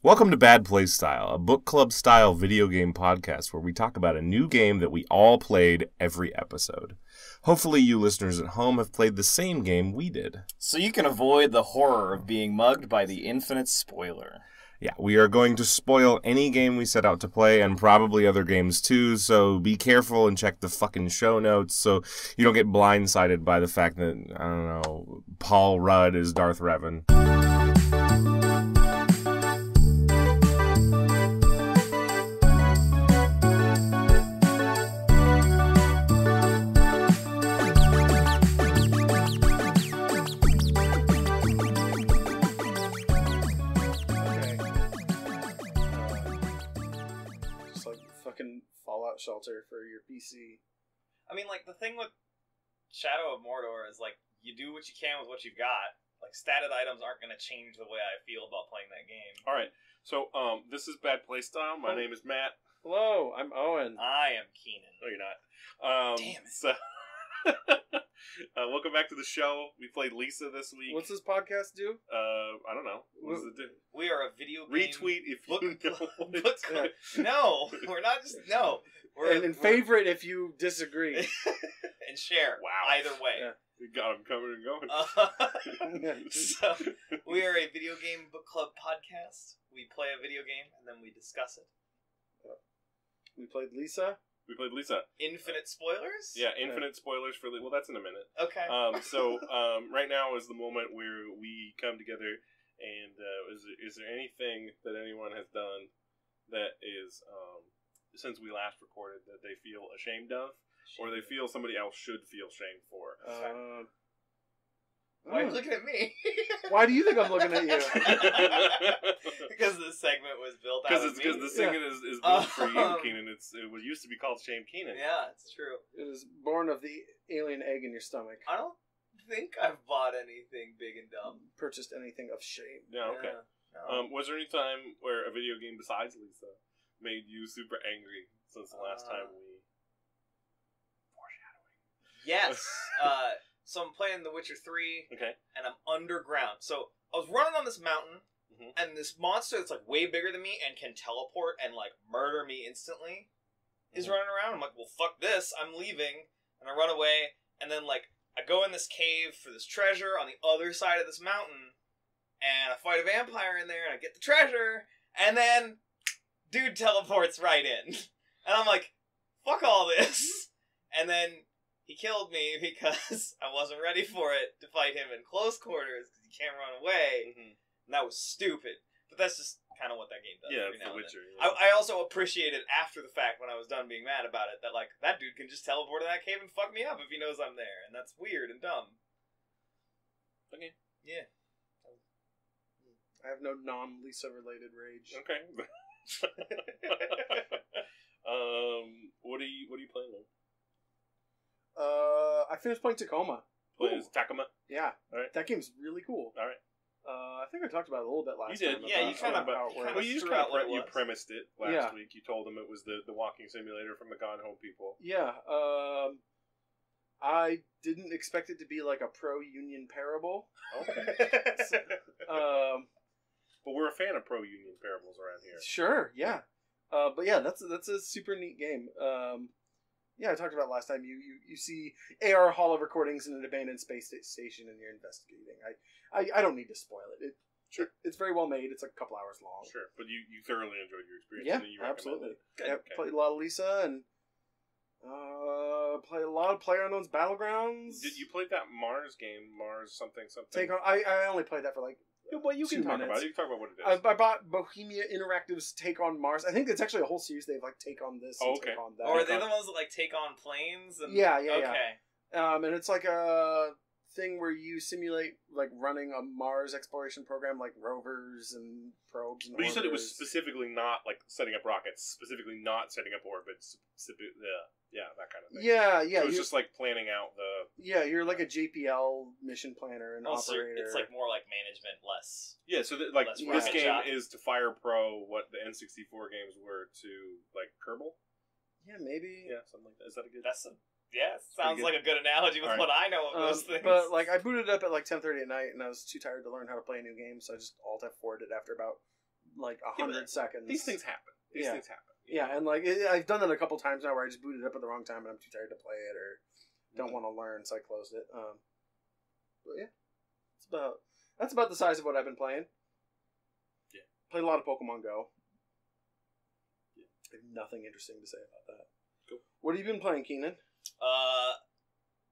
Welcome to Bad Playstyle, a book club style video game podcast where we talk about a new game that we all played every episode. Hopefully you listeners at home have played the same game we did. So you can avoid the horror of being mugged by the infinite spoiler. Yeah, we are going to spoil any game we set out to play and probably other games too, so be careful and check the fucking show notes so you don't get blindsided by the fact that, I don't know, Paul Rudd is Darth Revan. Fallout Shelter for your PC. I mean, like, the thing with Shadow of Mordor is, like, you do what you can with what you've got. Like, statted items aren't going to change the way I feel about playing that game. Alright, so, this is Bad Playstyle. My name is Matt. Hello, I'm Owen. I am Keenan. No, you're not. Damn it. So, welcome back to the show. We played Lisa this week. What's this podcast do? I don't know. What does it do? We are a video game... Retweet if you know what book it's club. No, we're not just... No. And favorite if you disagree. And share. Wow. Either way. Yeah. We got them coming and going. So, we are a video game book club podcast. We play a video game, and then we discuss it. We played Lisa. We played Lisa. Infinite spoilers? Yeah, infinite spoilers for... Well, that's in a minute. Okay. So, right now is the moment where we come together, and is there anything that anyone has done that is, since we last recorded, that they feel ashamed of, or they feel somebody else should feel shamed for? Why are you looking at me? Why do you think I'm looking at you? Because this segment was built out of me. Because the segment is built for you, Keenan. It used to be called Shame Keenan. Yeah, it's true. It was born of the alien egg in your stomach. I don't think I've bought anything big and dumb. Purchased anything of shame. Yeah, okay. Yeah, no. Was there any time where a video game besides Lisa made you super angry since the last time we... Foreshadowing. Yes. So I'm playing The Witcher 3, Okay. and I'm underground. So I was running on this mountain, and this monster that's like way bigger than me and can teleport and like murder me instantly is running around. I'm like, well, fuck this. I'm leaving, and I run away, and then like I go in this cave for this treasure on the other side of this mountain, and I fight a vampire in there, and I get the treasure, and then dude teleports right in, and I'm like, fuck all this, and then he killed me because I wasn't ready for it to fight him in close quarters because he can't run away. And that was stupid. But that's just kind of what that game does. Yeah, every it's now The and Witcher. then. I also appreciated after the fact when I was done being mad about it that, like, that dude can just teleport to that cave and fuck me up if he knows I'm there. And that's weird and dumb. Okay. Yeah. I have no non-Lisa related rage. Okay. What are you playing with? I finished playing Tacoma. Playing Takuma? Yeah. Alright. That game's really cool. Alright. I think I talked about it a little bit last You did. time. Yeah, you kind of Well, you just threw out what it was. premised it last week. You told them it was the walking simulator from the Gone Home people. Yeah. I didn't expect it to be like a pro-union parable. Okay. But we're a fan of pro-union parables around here. Sure, yeah. But yeah, that's a super neat game. Yeah, I talked about it last time. You see AR Hall of recordings in an abandoned space station, and you're investigating. I don't need to spoil it. Sure. It's very well made. It's a couple hours long. Sure, but you thoroughly enjoyed your experience. Yeah, and you recommend absolutely. it. Good. Yeah, Okay. played a lot of Lisa and played a lot of PlayerUnknown's Battlegrounds. Did you play that Mars game? Mars something? Take on? I only played that for like. Well, you can 2 talk minutes. about it. You can talk about what it I is. bought Bohemia Interactive's Take on Mars. I think it's actually a whole series. They've like Take on this and Okay. Take on that. Or are they the ones that, like, take on planes? And... Yeah. Okay. And it's like a thing where you simulate like running a Mars exploration program, like rovers and probes. And But you said it was orbiters. specifically not like setting up rockets, specifically not setting up orbits. Yeah, that kind of thing. Yeah. So it's just like planning out the. Yeah, you're like a JPL mission planner and Also, operator. it's like more like management, less. Yeah, so like Let's this rocket game shop. is to Fire Pro what the N64 games were to like Kerbal. Yeah, maybe. Yeah, something like that. Is that a good? Sounds good. like a good analogy with All right. what I know of those things. But like I booted it up at like 10:30 at night, and I was too tired to learn how to play a new game, so I just Alt F4'd it after about like Yeah, but 100 seconds. These things happen. These Yeah. things happen. Yeah, and like I've done that a couple times now where I just booted it up at the wrong time and I'm too tired to play it or don't want to learn, so I closed it. But yeah, that's about the size of what I've been playing. Yeah, played a lot of Pokemon Go. Yeah, I have nothing interesting to say about that. Cool. What have you been playing, Keenan?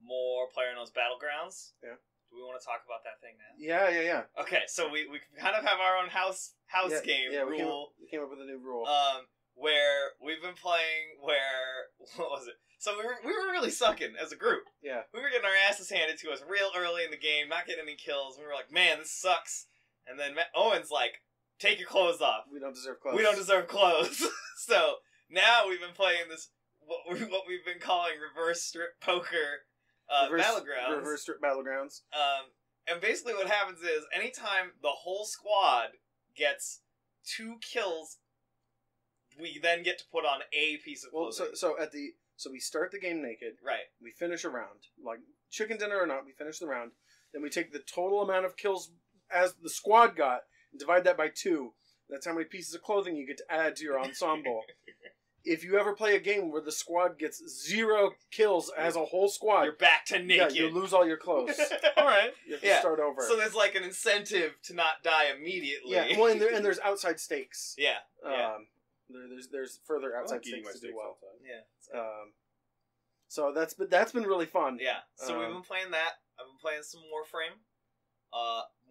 More PlayerUnknown's Battlegrounds. Yeah. Do we want to talk about that thing now? Yeah. Okay, so we kind of have our own house game rule. We came up with a new rule. Where we've been playing. What was it? So we were really sucking as a group. Yeah. We were getting our asses handed to us real early in the game, not getting any kills. We were like, man, this sucks. And then Owen's like, take your clothes off. We don't deserve clothes. We don't deserve clothes. So now we've been playing this what we've been calling reverse strip poker battlegrounds. Reverse strip battlegrounds. And basically what happens is anytime the whole squad gets 2 kills, we then get to put on a piece of clothing. So we start the game naked. Right. We finish a round. Like chicken dinner or not, we finish the round. Then we take the total amount of kills as the squad got and divide that by 2. That's how many pieces of clothing you get to add to your ensemble. If you ever play a game where the squad gets 0 kills as a whole squad, you're back to naked. Yeah, you lose all your clothes. All right. You have to start over. So there's like an incentive to not die immediately. Yeah, well, and there's outside stakes. Yeah. There's further outside eating stakes to my do well. Yeah. So that's been really fun. Yeah. So we've been playing that. I've been playing some Warframe.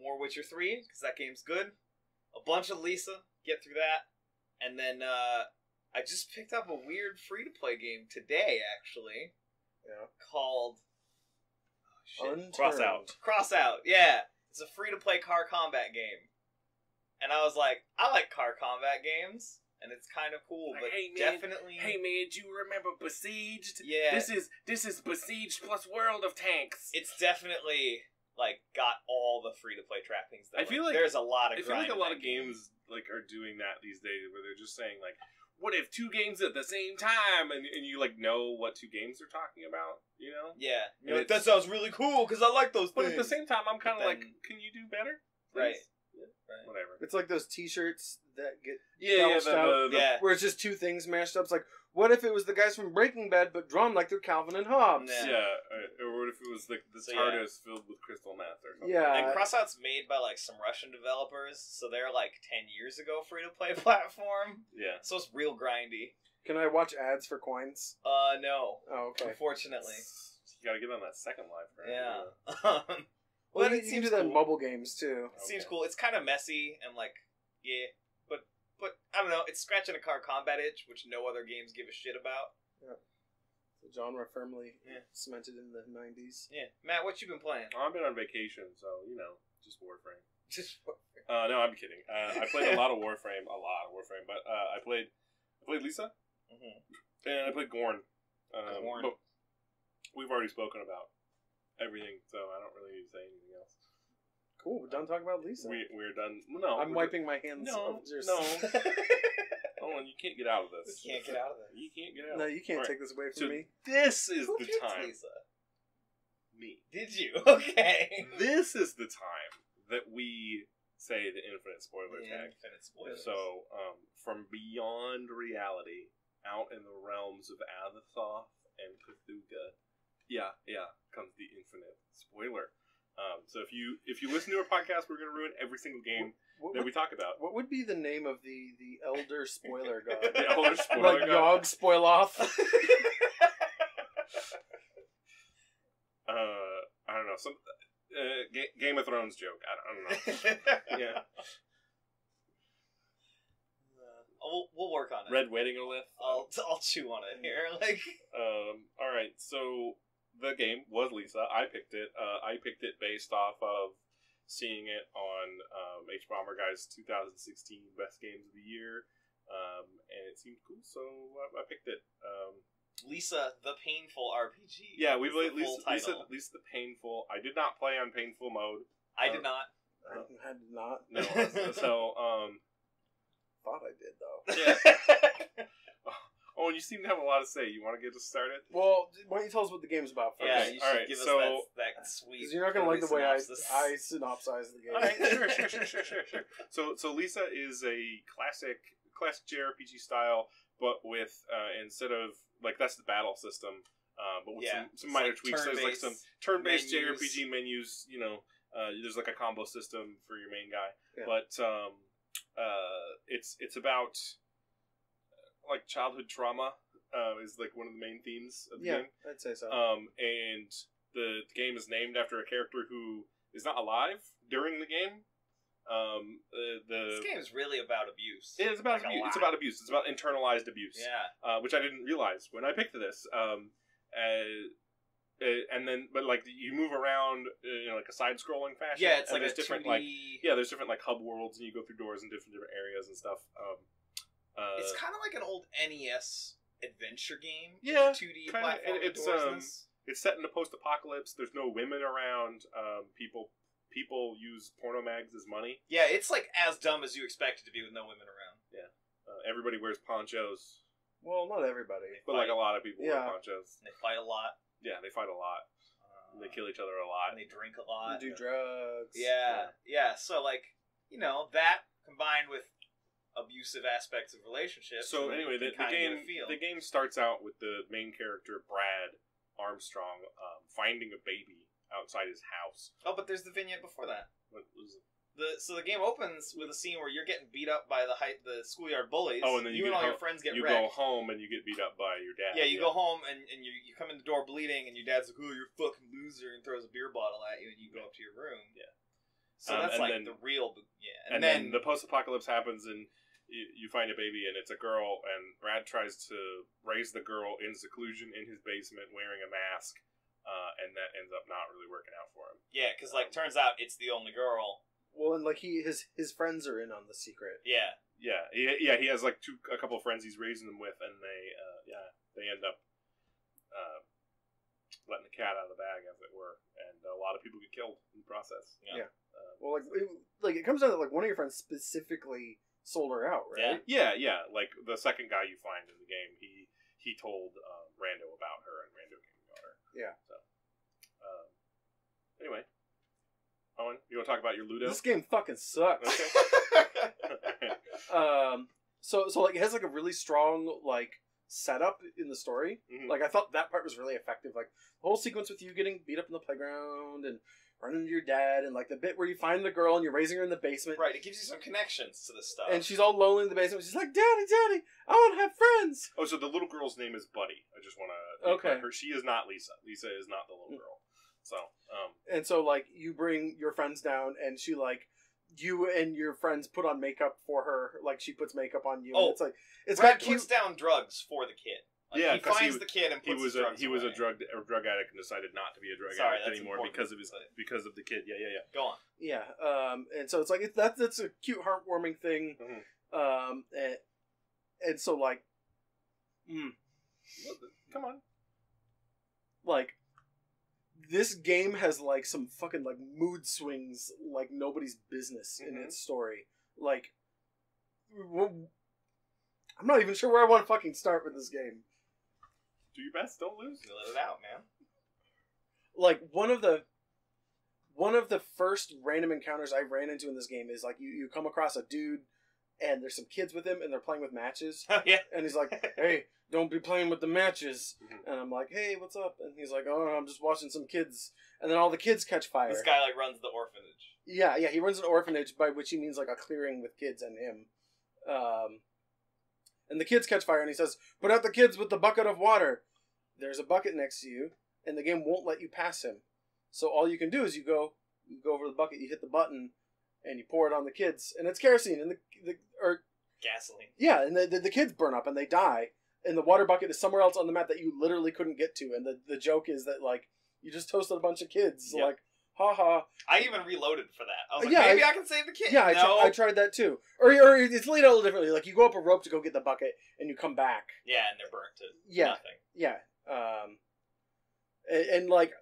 More Witcher 3, because that game's good. A bunch of Lisa, get through that. And then I just picked up a weird free-to-play game today, actually. Yeah. Called... Unturned. Crossout, yeah. It's a free-to-play car combat game. And I was like, I like car combat games. And it's kind of cool, Like, but hey, man, definitely... Hey man, do you remember Besieged? Yeah. This is Besieged plus World of Tanks. It's definitely... like got all the free to play trappings. Though. I feel like there's a lot of. I feel like a grind in lot that of games like are doing that these days, where they're just saying like, "What if 2 games at the same time?" and you like know what 2 games they're talking about, you know? Yeah, And that sounds really cool because I like those But things. at the same time, I'm kind of But like, then- "Can you do better?" Right. Yeah. Right. Whatever. It's like those T-shirts that get Yeah, belched out, Yeah. where it's just 2 things mashed up. It's like, what if it was the guys from Breaking Bad but drawn like they're Calvin and Hobbes? Yeah. Or what if it was like the So, Tardis filled with crystal meth or something? Yeah. And Crossout's made by like some Russian developers, so they're like 10 years ago free to play platform. Yeah. So it's real grindy. Can I watch ads for coins? No. Oh, okay. Unfortunately. You gotta get on that second live, right? Yeah. Well, But you it can seems do that in cool. mobile games too. It seems cool. It's kind of messy and like, yeah, but I don't know. It's scratching a car combat itch, which no other games give a shit about. The genre firmly Yeah. cemented in the 90s. Yeah, Matt, what you been playing? I've been on vacation, so you know, just Warframe. Just No, I'm kidding. I played a lot of Warframe, but I played Lisa, and I played Gorn. Gorn. But we've already spoken about everything, so I don't really need to say anything else. Cool. We're done talking about Lisa. We're done. No, I'm wiping my hands. No, over your no. Owen, you can't get out of this. Can't get out of there. You can't get out. No, you can't All right. take this away from So me. this is Who the picked time. Lisa? Me. Did you? Okay. This is the time that we say the infinite spoiler tag. Infinite spoilers. So, from beyond reality, out in the realms of Azathoth and Cthulhu, comes the infinite spoiler. So if you listen to our podcast, we're going to ruin every single game that we talk about. What would be the name of the elder spoiler god? The Elder Spoiler Like God. Yogg Spoiloff? I don't know. Some Game of Thrones joke. I don't know. Yeah. We'll work on it. Red Wedding Olith. I'll chew on it here. Like. All right. So the game was Lisa. I picked it. I picked it based off of seeing it on H Bomber Guy's 2016 Best Games of the Year, and it seemed cool, so I picked it. Lisa, the Painful RPG. Yeah, we is played the full Lisa title. the Painful. I did not play on Painful mode. I did not. I did not. No. So Thought I did though. yeah. Oh, and you seem to have a lot to say. You want to get us started? Well, why don't you tell us what the game's about first? Yeah, Okay, you all should right, give us so- that sweet. Because you're not going to like the way synopsis. I synopsize the game. All right, sure. So Lisa is a classic JRPG style, but with instead of like that's the battle system, but with some minor like tweaks. There's like some turn-based turn-based JRPG menus. You know, there's like a combo system for your main guy, Yeah. but it's about like childhood trauma. Is like one of the main themes of the game. I'd say so. And the game is named after a character who is not alive during the game. This game is really about abuse. It's about Like a abuse. lot. It's about abuse. It's about internalized abuse. Yeah. Which I didn't realize when I picked this. And then, but like you move around, like a side-scrolling fashion. Yeah, it's and like there's a different 2D... like there's different like hub worlds, and you go through doors in different areas and stuff. It's kind of like an old NES adventure game. Yeah, 2D kinda, platform. it's It's set in a post-apocalypse. There's no women around. People use porno mags as money. Yeah, it's like as dumb as you expect it to be with no women around. Everybody wears ponchos, Well, not everybody. but like a lot of people wear Yeah. ponchos. And they fight a lot. Yeah, they fight a lot. They kill each other a lot. And they drink a lot. You do drugs. Yeah. So like, that combined with abusive aspects of relationships. So and anyway, you the can kinda get a game feel. the game starts out with the main character Brad Armstrong finding a baby outside his house. Oh, but there's the vignette before that. What was it? So the game opens with a scene where you're getting beat up by the schoolyard bullies. Oh, and then you and get all home- your friends get You wrecked. go home and you get beat up by your dad. Yeah, you go home and you come in the door bleeding, and your dad's like, "Oh, you're a fucking loser," and throws a beer bottle at you, and you go up to your room. Yeah. So that's and like then- the real, And then the post-apocalypse happens, and you find a baby, and it's a girl, and Brad tries to raise the girl in seclusion in his basement wearing a mask, and that ends up not really working out for him. yeah, because like turns out it's the only girl. Well, and like his friends are in on the secret. Yeah, He has like a couple of friends he's raising them with, and they end up letting the cat out of the bag, as it were, and a lot of people get killed in the process. Yeah. Well, it comes out that like one of your friends specifically sold her out, right? Yeah. Yeah. Like the second guy you find in the game, he told Rando about her, and Rando came and got her. Yeah. So, anyway, Owen, you want to talk about your Ludo? This game fucking sucks. Okay. So like it has like a really strong like setup in the story. Mhm. Like I thought that part was really effective. Like the whole sequence with you getting beat up in the playground and running into your dad, and like the bit where you find the girl and you're raising her in the basement. right. It gives you some connections to this stuff. And she's all lonely in the basement. She's like, Daddy, I want to have friends. Oh, so the little girl's name is Buddy. I just want to Okay. her. She is not Lisa. Lisa is not the little girl. So, And so like you bring your friends down, and she like you and your friends put on makeup for her. Like she puts makeup on you. Oh, and it's like it's Brad got cute. puts down drugs for the kid. Like, Yeah, he 'cause finds the kid and puts his drugs he was a away. drug addict and decided not to be a drug Sorry, addict that's anymore important, because of the kid. Yeah. Go on. Yeah. And so it's like that's a cute, heartwarming thing. Mhm. And so like, Come on. like this game has like some fucking like mood swings like nobody's business in Mhm. its story. Like, I'm not even sure where I want to fucking start with this game. Do your best. Don't lose. Let it out, man. Like one of the first random encounters I ran into in this game is like you come across a dude and there's some kids with him and they're playing with matches, Yeah. and he's like, "Hey, don't be playing with the matches." Mhm. And I'm like, "Hey, what's up?" And he's like, "Oh, I'm just watching some kids." And then all the kids catch fire. This guy like runs the orphanage. Yeah, he runs an orphanage, by which he means like a clearing with kids and him. And the kids catch fire, and he says, "Put out the kids with the bucket of water." There's a bucket next to you, and the game won't let you pass him. So all you can do is you go over the bucket, you hit the button, and you pour it on the kids, and it's kerosene, and Gasoline. and the kids burn up and they die, and the water bucket is somewhere else on the map that you literally couldn't get to, and the joke is that like you just toasted a bunch of kids, Yep. like, haha. I even reloaded for that. I was like, Yeah, maybe I can save the kid. Yeah, No. I tried that too. Or it's laid out a little differently. Like you go up a rope to go get the bucket, and you come back. Yeah, and they're burnt to Yeah. nothing. Yeah. And like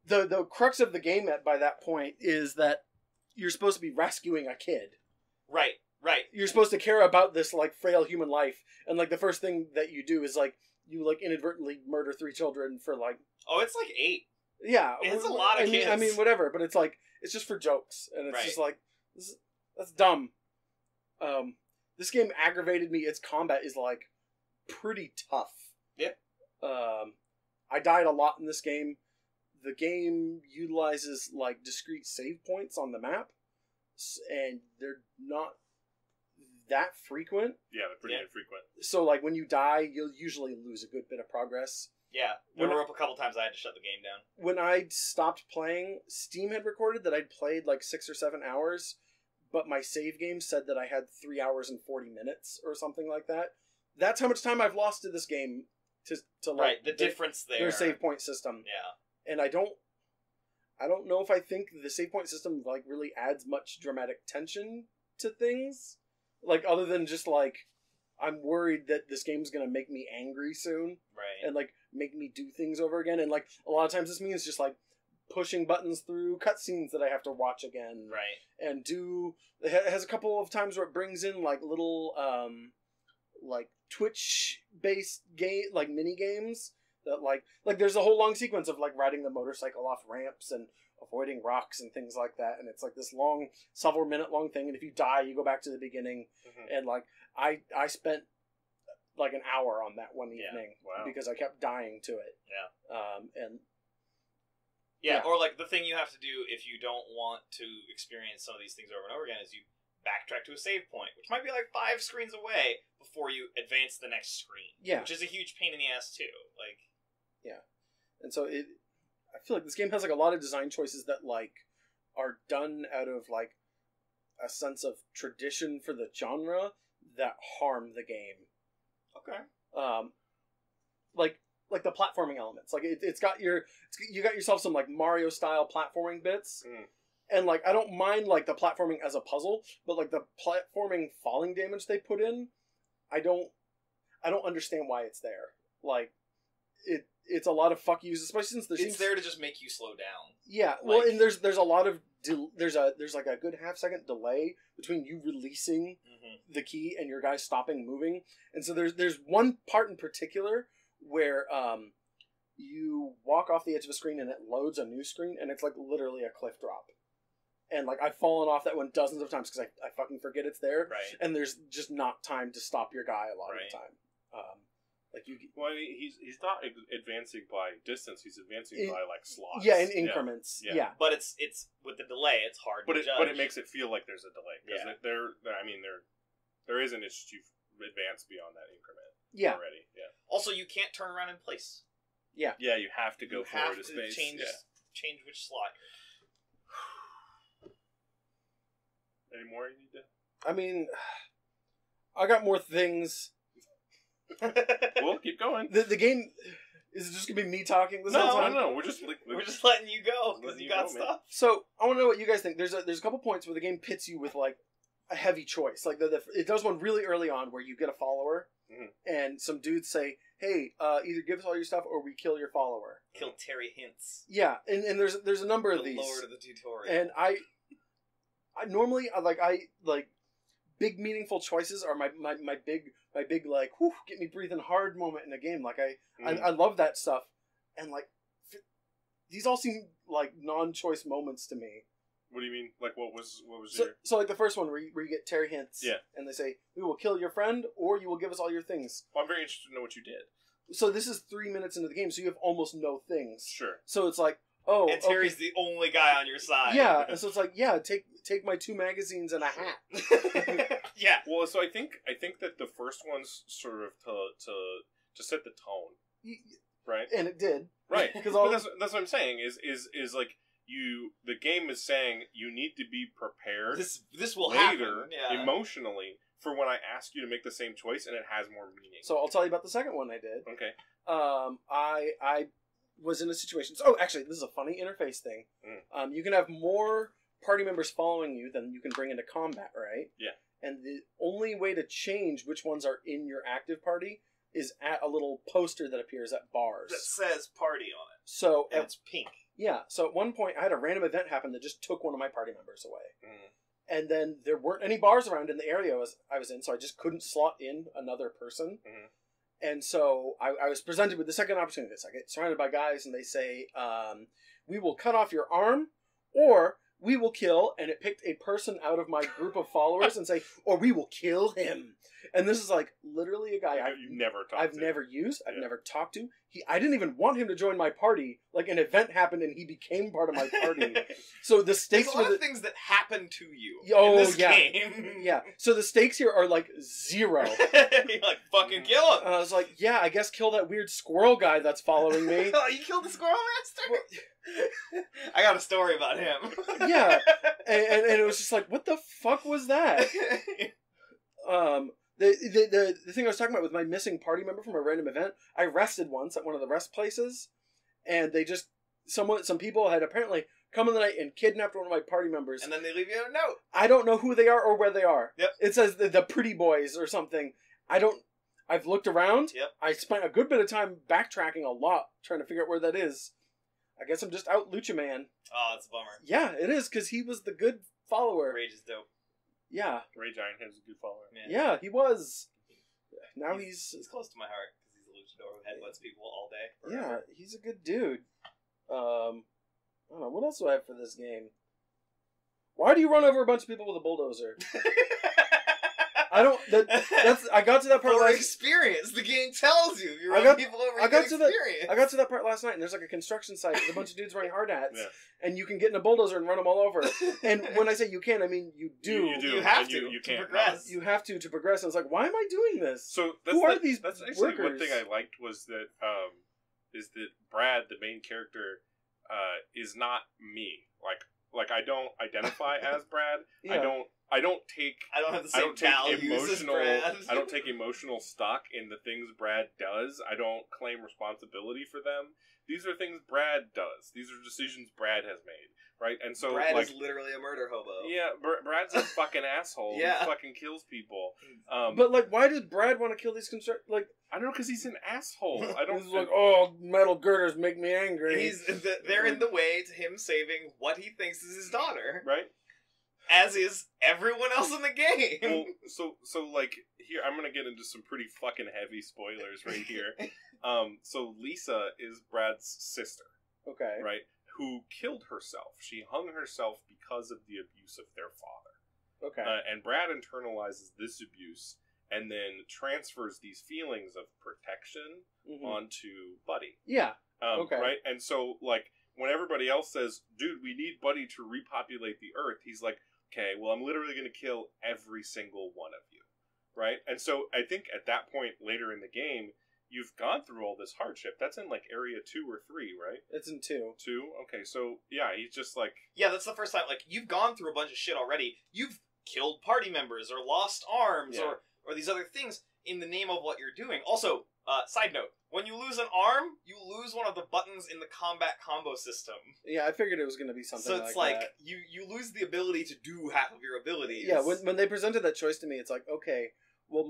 the crux of the game by that point is that you're supposed to be rescuing a kid. Right. you're supposed to care about this like frail human life, and like the first thing that you do is like you like inadvertently murder 3 children for like. Oh, it's like 8. Yeah, It's a lot of kids. I mean, whatever, but it's like it's just for jokes, and it's Right. just like that's dumb. This game aggravated me. Its combat is like pretty tough. Yeah. I died a lot in this game. The game utilizes like discrete save points on the map, and they're not that frequent. Yeah, they're pretty infrequent. So like when you die, you'll usually lose a good bit of progress. Yeah, there were up a couple times I had to shut the game down. When I stopped playing, Steam had recorded that I'd played like 6 or 7 hours, but my save game said that I had 3 hours and 40 minutes or something like that. That's how much time I've lost to this game to like Right, the difference there. their save point system. Yeah. And I don't know if I think the save point system like really adds much dramatic tension to things, like other than just like I'm worried that this game's gonna make me angry soon, Right. and like make me do things over again. And like a lot of times this means just like pushing buttons through cutscenes that I have to watch again, Right. and do. It has a couple of times where it brings in like little like Twitch based game like mini games that like there's a whole long sequence of like riding the motorcycle off ramps and avoiding rocks and things like that, and it's like this long several minute long thing, and if you die you go back to the beginning. And like I spent like an hour on that one evening because I kept dying to it. And yeah, or like the thing you have to do if you don't want to experience some of these things over and over again is you backtrack to a save point, which might be like 5 screens away before you advance the next screen. Yeah. Which is a huge pain in the ass too. Like, yeah. And so I feel like this game has like a lot of design choices that like are done out of like a sense of tradition for the genre that harm the game. okay. Like the platforming elements. Like you got yourself some like Mario style platforming bits. And like I don't mind like the platforming as a puzzle, but like the platforming falling damage they put in, I don't understand why it's there. Like it's a lot of fuck yous, especially since It's there to just make you slow down. Yeah, well, and there's a lot of there's like a good half-second delay between you releasing the key and your guy stopping moving, and so there's one part in particular where you walk off the edge of a screen and it loads a new screen, and it's like literally a cliff drop, and like I've fallen off that one dozens of times because I fucking forget it's there, Right. and there's just not time to stop your guy a lot of the time. Like you, well, he's not advancing by distance. He's advancing by like slots. Yeah, in increments. Yeah. But it's with the delay, it's hard to judge. But it makes it feel like there's a delay because there isn't. It's just you've advanced beyond that increment. Yeah. Already. Yeah. Also, you can't turn around in place. Yeah. Yeah, you have to go forward to a space. Change which slot. Any more you need to? I mean, I got more things. Well, keep going. The game is it just gonna be me talking this whole time? No. We're just letting you go because you got stuff. So I want to know what you guys think. There's a couple points where the game pits you with like a heavy choice. Like it does one really early on where you get a follower, and some dudes say, "Hey, either give us all your stuff or we kill your follower." Kill Terry Hintz. Yeah, and there's a number of these. Lord of the tutorial. And I normally big meaningful choices are my big like whew, get me breathing hard moment in a game. Like I love that stuff, and like these all seem like non-choice moments to me. What do you mean? Like what was so like the first one where you get Terry Hintz, and they say we will kill your friend or you will give us all your things. Well, I'm very interested to know what you did. So this is 3 minutes into the game, so you have almost no things. Sure. So it's like, oh, and Terry's the only guy on your side. Yeah, and so it's like, yeah, take my 2 magazines and a hat. Yeah. Well, so I think that the first one's sort of to set the tone, right? And it did, right? Because that's what I'm saying is like the game is saying you need to be prepared. This will later happen, emotionally for when I ask you to make the same choice, and it has more meaning. So I'll tell you about the second one I did. Okay. I was in a situation. So, actually, this is a funny interface thing. You can have more party members following you than you can bring into combat, right? Yeah. And the only way to change which ones are in your active party is at a little poster that appears at bars. That says party on it. So and it's pink. Yeah. So at one point, I had a random event happen that just took one of my party members away. And then there weren't any bars around in the area I was in, so I just couldn't slot in another person. And so I was presented with the second opportunity. I get surrounded by guys, and they say, we will cut off your arm, or we will kill, and it picked a person out of my group of followers and say, or we will kill him. And this is like literally a guy I've never used, I've never talked to. I didn't even want him to join my party. Like an event happened and he became part of my party. So the stakes There's a lot of things that happen to you in this yeah. game. Yeah. So the stakes here are like 0. You're like, fucking kill him. I was like, yeah, I guess kill that weird squirrel guy that's following me. Oh, you killed the squirrel master? I got a story about him. Yeah. And it was just like, what the fuck was that? The thing I was talking about with my missing party member from a random event, I rested once at one of the rest places, and they just some people had apparently come in the night and kidnapped one of my party members. And then they leave you a note. I don't know who they are or where they are. Yep. It says the pretty boys or something. I've looked around. Yep. I spent a good bit of time backtracking a lot trying to figure out where that is. I guess I'm just out Lucha Man. Oh, that's a bummer. Yeah, it is, because he was the good follower. Rage is dope. Yeah. Ray Giant has a good follower. Man. Yeah, he was. Now he's close to my heart because he's a luchador who headbutts people all day. Yeah, he's a good dude. I don't know, what else do I have for this game? Why do you run over a bunch of people with a bulldozer? I don't. I got to that part. For experience, the game tells you. You run people over. I got to that part last night, and there's like a construction site with a bunch of dudes wearing hard hats, and you can get in a bulldozer and run them all over. And when I say you can, I mean you do. You have to. You can't progress. You have to progress. And it's like, why am I doing this? So who are these? That's actually workers? one thing I liked was that Brad, the main character, is not me. Like I don't identify as Brad. Yeah. I don't take have the same values as Brad. I don't take emotional stock in the things Brad does. I don't claim responsibility for them. These are things Brad does. These are decisions Brad has made, right? And so Brad is literally a murder hobo. Yeah, Brad's a fucking asshole. Yeah. He fucking kills people. But like, why does Brad want to kill these I don't know, because he's an asshole. I don't. He's like, oh, metal girders make me angry. They're in the way to him saving what he thinks is his daughter, right? As is everyone else in the game. Well, so like here, I'm gonna get into some pretty fucking heavy spoilers right here. So Lisa is Brad's sister, okay, right? Who killed herself? She hung herself because of the abuse of their father. Okay, and Brad internalizes this abuse and then transfers these feelings of protection onto Buddy. Yeah. Okay. Right, and so like when everybody else says, "Dude, we need Buddy to repopulate the Earth," he's like, okay, well, I'm literally going to kill every single one of you, right? And so I think at that point later in the game, you've gone through all this hardship. That's in like area 2 or 3, right? It's in 2. 2? Okay, so yeah, he's just like... Yeah, that's the first time. Like, you've gone through a bunch of shit already. You've killed party members or lost arms or these other things in the name of what you're doing. Also, side note, when you lose an arm, you lose one of the buttons in the combat combo system. Yeah, I figured it was going to be something like that. So it's like, you lose the ability to do half of your abilities. Yeah, when they presented that choice to me, it's like, okay, well,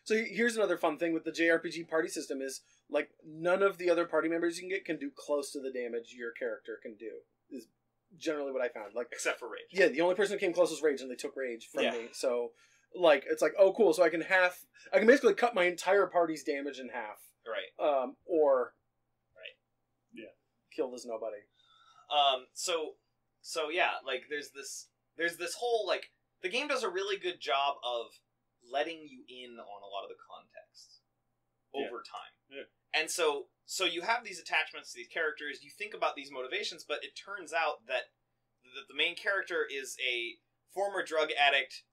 So here's another fun thing with the JRPG party system is, like, none of the other party members you can get can do close to the damage your character can do, is generally what I found. Like, except for Rage. Yeah, the only person who came close was Rage, and they took Rage from me. So, like, it's like, oh, cool, so I can basically cut my entire party's damage in half. Right. Or... Right. Yeah. Kill this nobody. So yeah, like, there's this whole, like, the game does a really good job of letting you in on a lot of the context over time. Yeah. And so you have these attachments to these characters, you think about these motivations, but it turns out that the main character is a former drug addict,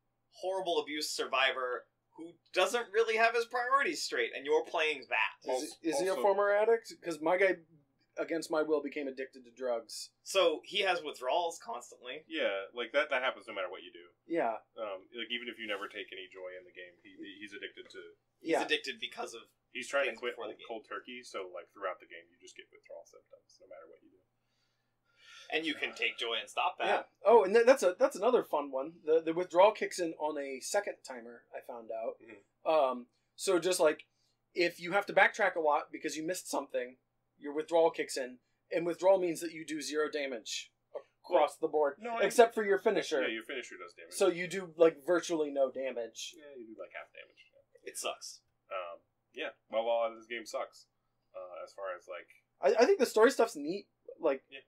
horrible abuse survivor who doesn't really have his priorities straight, and you're playing that. Is he a former addict? Because my guy, against my will, became addicted to drugs. So he has withdrawals constantly. Yeah, like that happens no matter what you do. Yeah. Like even if you never take any joy in the game, he's addicted to... He's addicted because of... He's trying to quit cold turkey, so like throughout the game you just get withdrawal symptoms no matter what you do. And you can take joy and stop that. Yeah. Oh, and that's another fun one. The withdrawal kicks in on a second timer, I found out. Mm-hmm. So just like, if you have to backtrack a lot because you missed something, your withdrawal kicks in. And withdrawal means that you do 0 damage across the board, No, except for your finisher. Yeah, your finisher does damage. So you do like virtually no damage. yeah, you do like half damage. It sucks. Yeah. Well, this game sucks. As far as like, I think the story stuff's neat. Like, Yeah.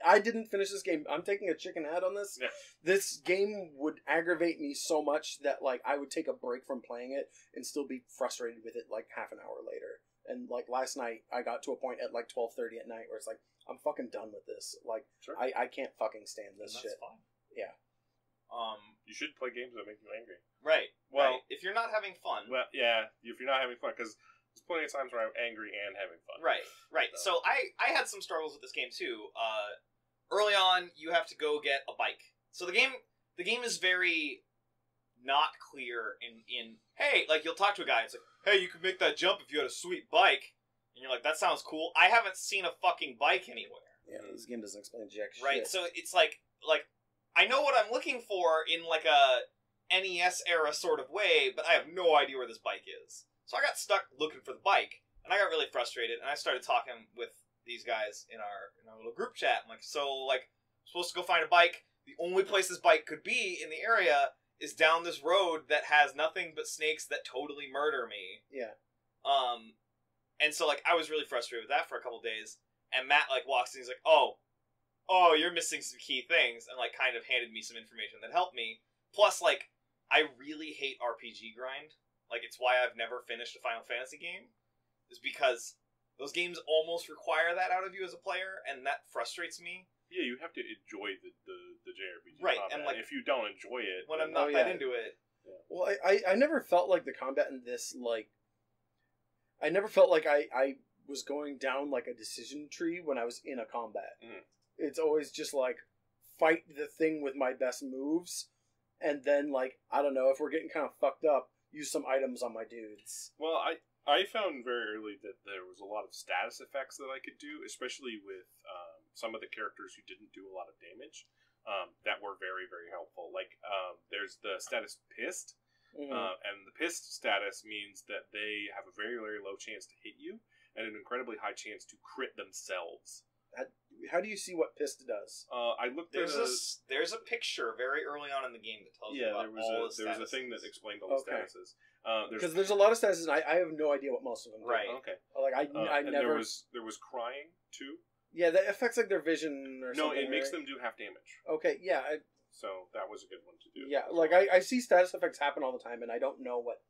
I didn't finish this game. I'm taking a chicken head on this. Yeah. This game would aggravate me so much that like I would take a break from playing it and still be frustrated with it like half an hour later. And like last night, I got to a point at like 12:30 at night where it's like I'm fucking done with this. Like Sure. I can't fucking stand this And shit. that's fine. Yeah. you should play games that make you angry. Right. Well- right. If you're not having fun. Well, yeah, if you're not having fun, because there's plenty of times where I'm angry and having fun. Right, right. So I had some struggles with this game too. Early on, you have to go get a bike. So the game is very not clear in hey, like you'll talk to a guy. It's like, hey, you could make that jump if you had a sweet bike, and you're like, that sounds cool. I haven't seen a fucking bike anywhere. Yeah, this game doesn't explain jack shit. Right. So it's like I know what I'm looking for in like a NES era sort of way, but I have no idea where this bike is. So I got stuck looking for the bike, and I got really frustrated, and I started talking with these guys in our little group chat. I'm like, so like, I'm supposed to go find a bike. The only place this bike could be in the area is down this road that has nothing but snakes that totally murder me. Yeah. And so like I was really frustrated with that for a couple days, and Matt like walks in, he's like, oh, you're missing some key things, and like kind of handed me some information that helped me. Plus, like, I really hate RPG grind. Like, it's why I've never finished a Final Fantasy game, is because those games almost require that out of you as a player, and that frustrates me. Yeah, you have to enjoy the JRPG Right, combat. and, like, if you don't enjoy it, When I'm then- not Oh, that yeah. into it. Well, I never felt like the combat in this, like... I never felt like I was going down, like, a decision tree when I was in a combat. Mm. It's always just, like, fight the thing with my best moves, and then, like, I don't know, if we're getting kind of fucked up, use some items on my dudes. Well, I found very early that there was a lot of status effects that I could do, especially with some of the characters who didn't do a lot of damage. That were very, very helpful. Like, there's the status Pissed, Mhm. and the Pissed status means that they have a very, very low chance to hit you, and an incredibly high chance to crit themselves. How do you see what Pissed does? I looked at There's a picture very early on in the game that tells you about all the there was a thing that statuses. explained all the Okay. statuses. Because there's a lot of statuses, and I have no idea what most of them do. Right. Okay. Like, I And never... there was crying too. Yeah, that affects, like, their vision or No, something. it makes right? them do half damage. Okay, yeah, So that was a good one to do. yeah. as Like, well. I see status effects happen all the time, and I don't know what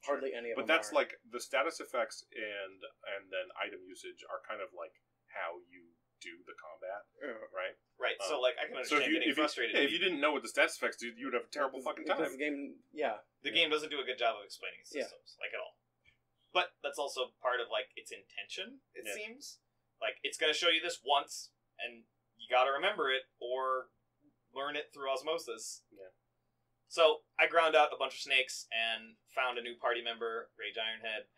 hardly any of But them that's are. like the status effects and then item usage are kind of like how you do the combat, right? Right, so like I can So understand if you, getting if, you, frustrated. yeah, if you didn't know what the status effects do, you would have a terrible fucking Because time. the game, yeah. The game doesn't do a good job of explaining its Yeah. systems, like at all. But that's also part of like its intention. It Yeah. seems like it's going to show you this once, and you got to remember it or learn it through osmosis. Yeah. So I ground out a bunch of snakes and found a new party member, Rage Ironhead,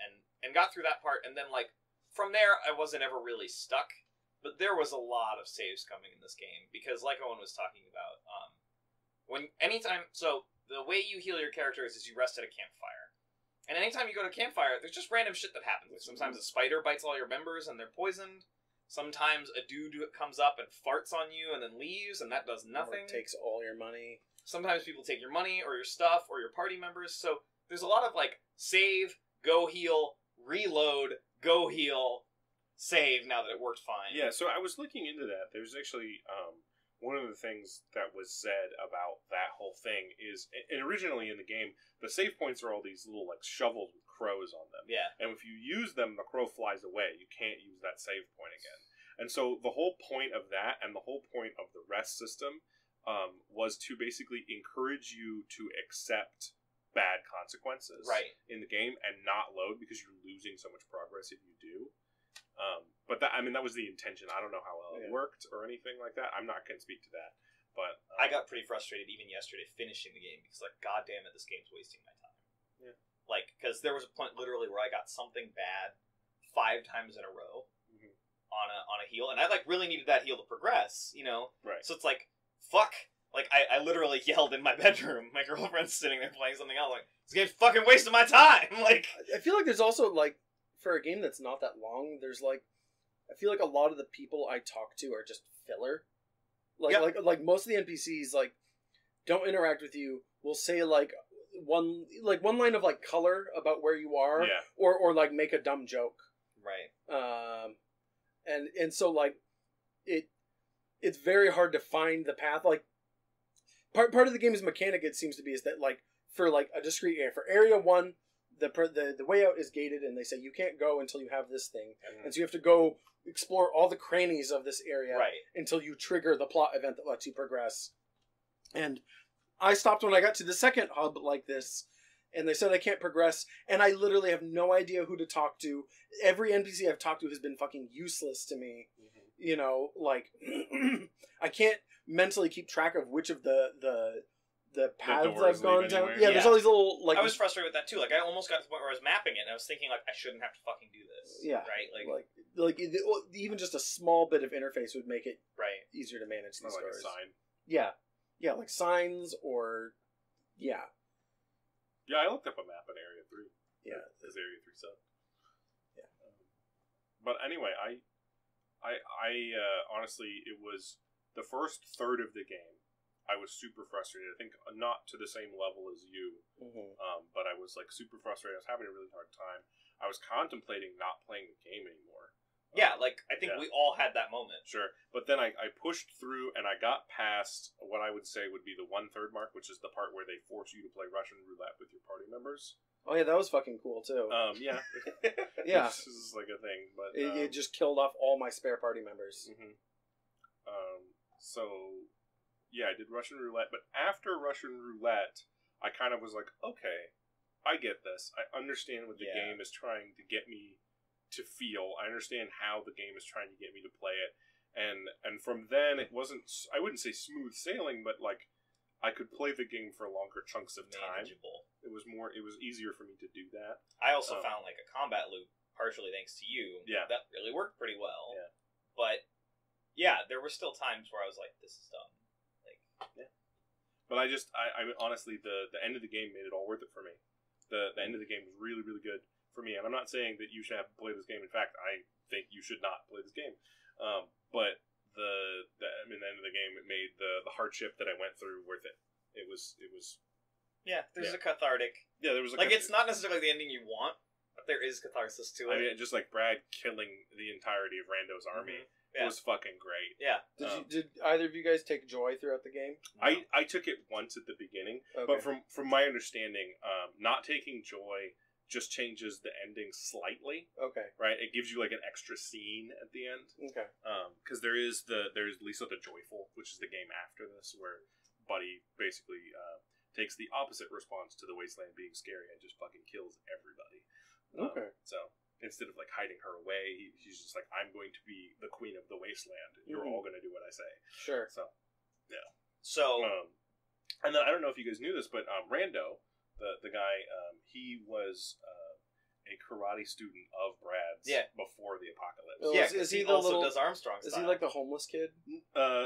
and got through that part. And then like from there, I wasn't ever really stuck. But there was a lot of saves coming in this game because, like Owen was talking about, so the way you heal your characters is you rest at a campfire, and anytime you go to a campfire, there's just random shit that happens. Like sometimes a spider bites all your members and they're poisoned. Sometimes a dude comes up and farts on you and then leaves, and that does Or nothing. it takes all your money. Sometimes people take your money or your stuff or your party members. So there's a lot of like save, go heal, reload, go heal, save. Now that it worked fine. Yeah, so I was looking into that. There's actually one of the things that was said about that whole thing is, and originally in the game, the save points are all these little like shovels with crows on them. Yeah. And if you use them, the crow flies away. You can't use that save point again. And so the whole point of that and the whole point of the rest system was to basically encourage you to accept bad consequences Right. in the game and not load because you're losing so much progress if you do. But that, I mean, that was the intention. I don't know how well it Yeah. worked or anything like that. I'm not going to speak to that. But I got pretty frustrated even yesterday finishing the game because, like, god damn it, this game's wasting my time. Yeah. Like, because there was a point literally where I got something bad 5 times in a row Mhm. on a heal, and I like really needed that heal to progress, you know. right. So it's like, fuck. Like I literally yelled in my bedroom. My girlfriend's sitting there playing something else. Like, this game's fucking wasting my time. Like, I feel like there's also, like, for a game that's not that long, there's, like, I feel like a lot of the people I talk to are just filler. Like most of the NPCs like don't interact with you. Will say like one line of like color about where you are, Yeah. or like make a dumb joke. Right. And so like it's very hard to find the path. Like part of the game's mechanic, it seems to be, is that like for like a discrete area, for area 1, the way out is gated, and they say you can't go until you have this thing, and so you have to go explore all the crannies of this area Right. until you trigger the plot event that lets you progress. And I stopped when I got to the second hub like this, and they said I can't progress, and I literally have no idea who to talk to. Every NPC I've talked to has been fucking useless to me. You know, like I can't mentally keep track of which of the paths doors I've gone lead down. anywhere. Yeah, there's Yeah. all these little like I was frustrated with that too. Like I almost got to the point where I was mapping it, and I was thinking like I shouldn't have to fucking do this. Yeah. Right. like even just a small bit of interface would make it Right. easier to manage these Or like a stores. sign. Yeah, like signs or yeah. Yeah, I looked up a map in Area 3. Yeah. As Area 3 said. Yeah. But anyway, I honestly, it was the first third of the game. I was super frustrated. I think not to the same level as you, but I was like super frustrated. I was having a really hard time. I was contemplating not playing the game anymore. Yeah. Like I think Yeah. we all had that moment. Sure. But then I pushed through and I got past what I would say would be the 1/3 mark, which is the part where they force you to play Russian roulette with your party members. Oh yeah, that was fucking cool too. Yeah. Yeah. This is like a thing, but It just killed off all my spare party members. So yeah, I did Russian roulette, but after Russian roulette, I kind of was like, okay, I get this. I understand what the Yeah. game is trying to get me to feel. I understand how the game is trying to get me to play it. And from then, it wasn't, I wouldn't say smooth sailing, but like I could play the game for longer chunks of time. Manageable. It was easier for me to do that. I also found like a combat loop, partially thanks to you. Yeah. That really worked pretty well. Yeah. But yeah, there were still times where I was like, this is dumb. But I honestly, the end of the game made it all worth it for me. The end of the game was really, really good for me. And I'm not saying that you should have to play this game. In fact, I think you should not play this game. But the end of the game, it made the hardship that I went through worth it. It was. Yeah, there's Yeah. a cathartic. Yeah, there was Like it's not necessarily the ending you want, but there is catharsis to it. I mean, just like Brad killing the entirety of Rando's army Yeah. was fucking great. Yeah. Did either of you guys take joy throughout the game? I took it once at the beginning, Okay. but from my understanding, not taking joy just changes the ending slightly. Okay. Right, it gives you like an extra scene at the end. Okay. Because there's Lisa the Joyful, which is the game after this, where Buddy basically takes the opposite response to the Wasteland being scary and just fucking kills everybody. Okay. So instead of like hiding her away, he's just like, I'm going to be the queen of the Wasteland. You're Mhm. all going to do what I say. Sure. So So and then I don't know if you guys knew this, but Rando, the guy, he was a karate student of Brad's before the apocalypse. Oh, yeah, is 'cause he he the also little- does Armstrong Is style. he like the homeless kid?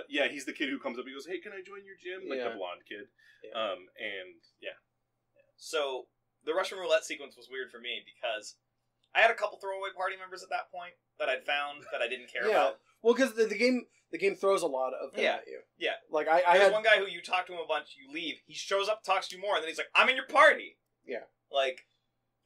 Yeah, he's the kid who comes up. He goes, "Hey, can I join your gym?" Like Yeah. the blonde kid. Yeah. And yeah, So the Russian roulette sequence was weird for me because I had a couple throwaway party members at that point that I'd found that I didn't care Yeah. about. Well, because the game throws a lot of them Yeah. at you. Yeah. Like I There's had one guy who you talk to him a bunch, you leave, he shows up, talks to you more, and then he's like, "I'm in your party." Yeah. Like,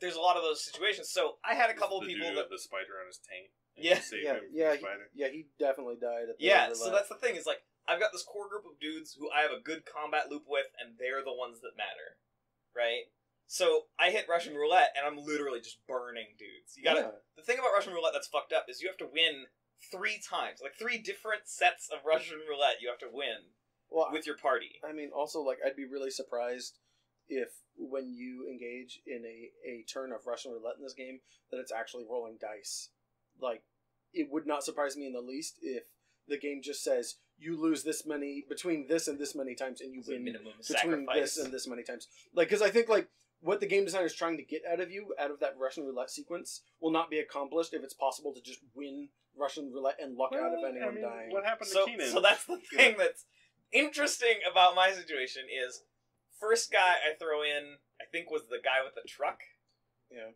there's a lot of those situations. So I had a couple of the people dude that with the spider on his taint. And Yeah. you save yeah him from yeah the he, spider. yeah he definitely died at the Yeah, roulette. so that's the thing, is like, I've got this core group of dudes who I have a good combat loop with, and they're the ones that matter. Right? So I hit Russian roulette, and I'm literally just burning dudes. You gotta. The thing about Russian roulette that's fucked up is you have to win 3 times, like 3 different sets of Russian roulette. You have to win well, with your party. I mean, also, like, I'd be really surprised if when you engage in a turn of Russian roulette in this game, that it's actually rolling dice. Like, it would not surprise me in the least if the game just says you lose this many between this and this many times, and you It's a win minimum between sacrifice. this and this many times. Like, because I think like what the game designer is trying to get out of you, out of that Russian roulette sequence, will not be accomplished if it's possible to just win Russian roulette and luck out of anyone dying. What happened to So, Keenan? so that's the thing that's interesting about my situation is, first guy I throw in, I think was the guy with the truck.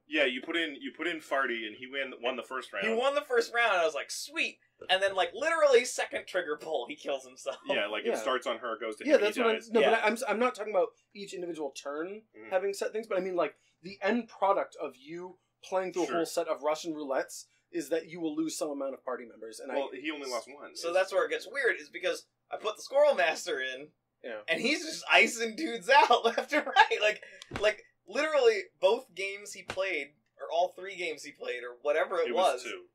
Yeah, you put in Farty, and he won the first round. He won the first round, and I was like, sweet. And then, like, literally second trigger pull, he kills himself. Yeah, like it starts on her, goes to him, Yeah, that's he what dies. but I'm not talking about each individual turn Mhm. having set things, but I mean like the end product of you playing through a whole set of Russian roulettes is that you will lose some amount of party members. And he only lost one. So that's where it gets weird, is because I put the Squirrel Master in, and he's just icing dudes out left and right. Like literally both games he played, or all 3 games he played, or whatever it was 2.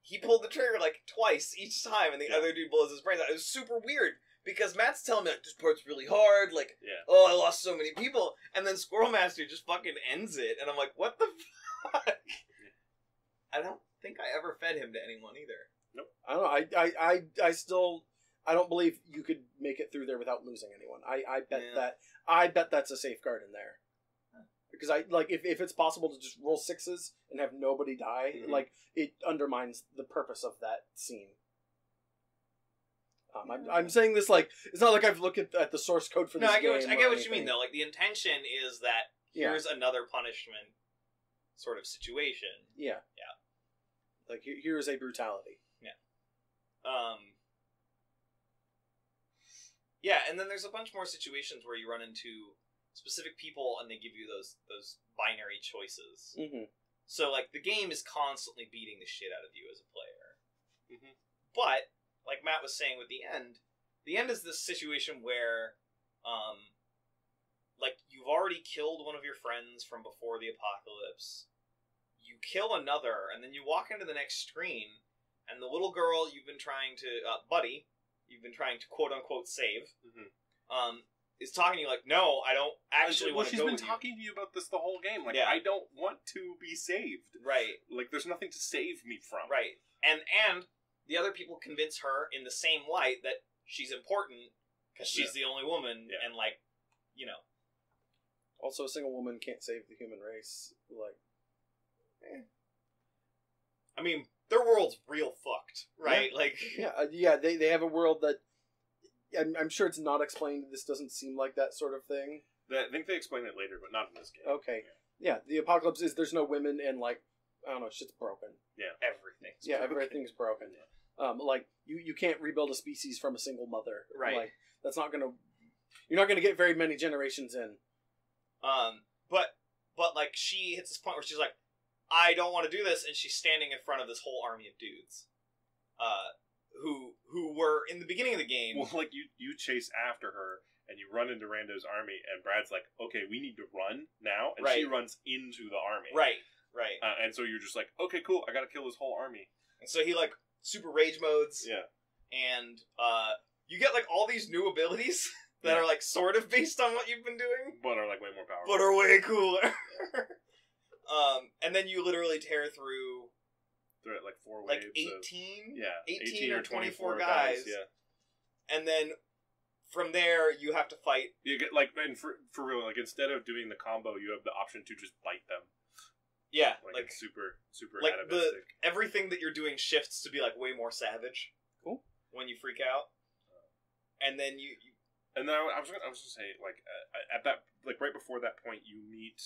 He pulled the trigger like twice each time, and the other dude blows his brains out. It was super weird because Matt's telling me like, this part's really hard. Like, oh, I lost so many people, and then Squirrel Master just fucking ends it, and I'm like, what the fuck? I don't think I ever fed him to anyone either. Nope. I don't know. I still don't believe you could make it through there without losing anyone. I bet that's a safeguard in there. Because if it's possible to just roll 6s and have nobody die, like it undermines the purpose of that scene. I'm saying this like it's not like I've looked at the source code for this game. I get what you mean though. Like the intention is that here's another punishment sort of situation. Yeah. Like here's a brutality. Yeah, and then there's a bunch more situations where you run into specific people and they give you those binary choices. Mm-hmm. So like the game is constantly beating the shit out of you as a player. Mm-hmm. But like Matt was saying with the end is this situation where like you've already killed one of your friends from before the apocalypse. You kill another, and then you walk into the next screen, and the little girl you've been trying to Buddy, you've been trying to quote unquote save, is talking to you like, no, I don't actually want to go with you. She's been talking to you about this the whole game. Like, I don't want to be saved. Right. Like, there's nothing to save me from. Right. And the other people convince her in the same light that she's important because she's the only woman, and like, you know. Also, a single woman can't save the human race. Like, I mean, their world's real fucked, right? Like, they have a world that. I'm sure it's not explained. This doesn't seem like that sort of thing. I think they explain it later, but not in this game. Okay. Yeah, the apocalypse is there's no women and like I don't know, shit's broken. Yeah, everything's broken. Yeah. Like you can't rebuild a species from a single mother. Right. Like that's not gonna. You're not gonna get very many generations in. But like she hits this point where she's like, I don't want to do this, and she's standing in front of this whole army of dudes. Who were in the beginning of the game. Well, like you chase after her and you run into Rando's army, and Brad's like, "Okay, we need to run now," and she runs into the army. Right. And so you're just like, "Okay, cool, I gotta kill this whole army." And so he like super rage modes. Yeah. And you get like all these new abilities that are like sort of based on what you've been doing, but are like way more powerful. but are way cooler. And then you literally tear through. They're at like 4 like waves. 18? Yeah. 18 or 24 guys. Yeah. And then from there, you have to fight. You get like, and for real, like instead of doing the combo, you have the option to just bite them. Yeah. Like it's super like atavistic. Everything that you're doing shifts to be like way more savage. Cool. When you freak out. And then you and then I was gonna say, like, at that, like right before that point, you meet,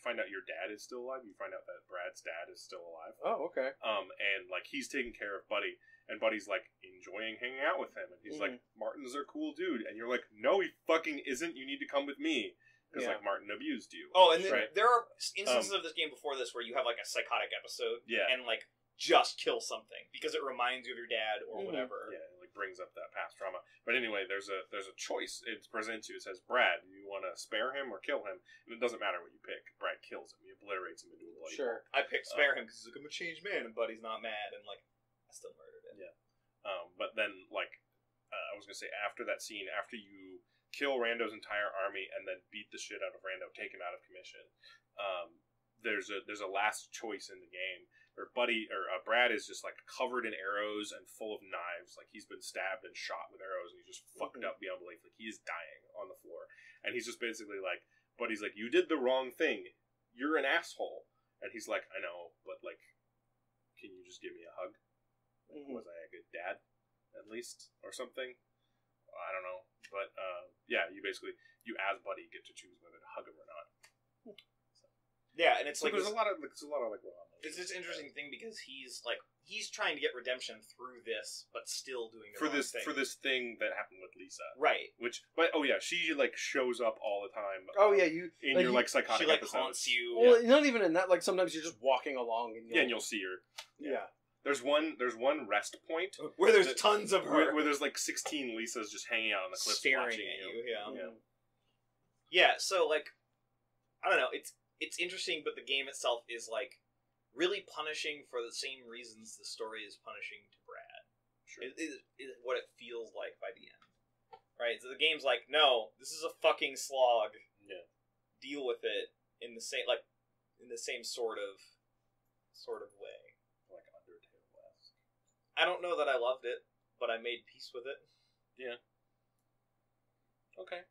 find out your dad is still alive. You find out that Brad's dad is still alive. Oh, okay. And like he's taking care of Buddy, and Buddy's like enjoying hanging out with him, and he's like, Martin's a cool dude, and you're like, no, he fucking isn't. You need to come with me because like Martin abused you. Oh, and then there are instances of this game before this where you have like a psychotic episode, and like just kill something because it reminds you of your dad or whatever. Yeah, it like brings up that past trauma. But anyway, there's a choice. It's presented to you. It says, Brad, do you want to spare him or kill him? And it doesn't matter what you pick. Brad kills him. He obliterates him into a bloody Sure. I picked spare him because he's like, I'm a changed man, and Buddy's not mad, and like I still murdered him. Yeah. But then like I was gonna say, after that scene, after you kill Rando's entire army and then beat the shit out of Rando, take him out of commission, there's a last choice in the game. Or Brad is just like covered in arrows and full of knives. Like he's been stabbed and shot with arrows, and he's just fucked up beyond belief. Like he is dying on the floor, and he's just basically like, Buddy's like, you did the wrong thing. You're an asshole. And he's like, I know, but like, can you just give me a hug? Like, was I a good dad, at least, or something? I don't know, but yeah, you as Buddy get to choose whether to hug him or not. So. Yeah, and it's So like there's this, a lot of like it's this interesting thing because he's trying to get redemption through this, but still doing the wrong thing. for this thing that happened with Lisa. Right. But she like shows up all the time. Oh yeah, you in like, your like psychotic She like episodes. haunts you. Well, not even in that. Like sometimes you're just walking along and Yeah, and you'll see her. yeah. There's one rest point Where there's tons of her where there's like 16 Lisas just hanging out on the cliff staring watching at you. you. Yeah. So like, I don't know. It's interesting, but the game itself is like really punishing for the same reasons the story is punishing to Brad. Sure. It is what it feels like by the end, right? So the game's like, no, this is a fucking slog. Yeah. Deal with it in the same sort of way. Like Undertale-esque. I don't know that I loved it, but I made peace with it. Yeah. Okay.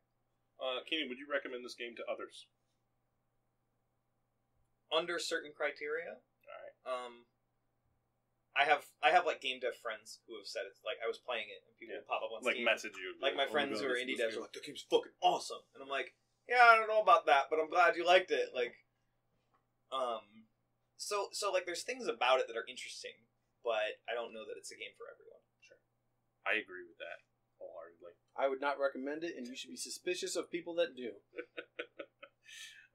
Kenny, would you recommend this game to others? Under certain criteria. All right. I have like game dev friends who have said it's like I was playing it and people would pop up on Like Steam. message you. Like my friends who are this indie devs game. are like, the game's fucking awesome, and I'm like, yeah, I don't know about that, but I'm glad you liked it. Like, so like there's things about it that are interesting, but I don't know that it's a game for everyone. Sure. I agree with that wholeheartedly. I would not recommend it, and you should be suspicious of people that do.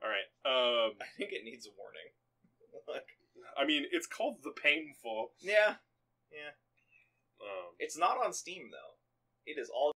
All right. I think it needs a warning. Like, I mean, it's called The Painful. yeah. Um, It's not on Steam though. It is all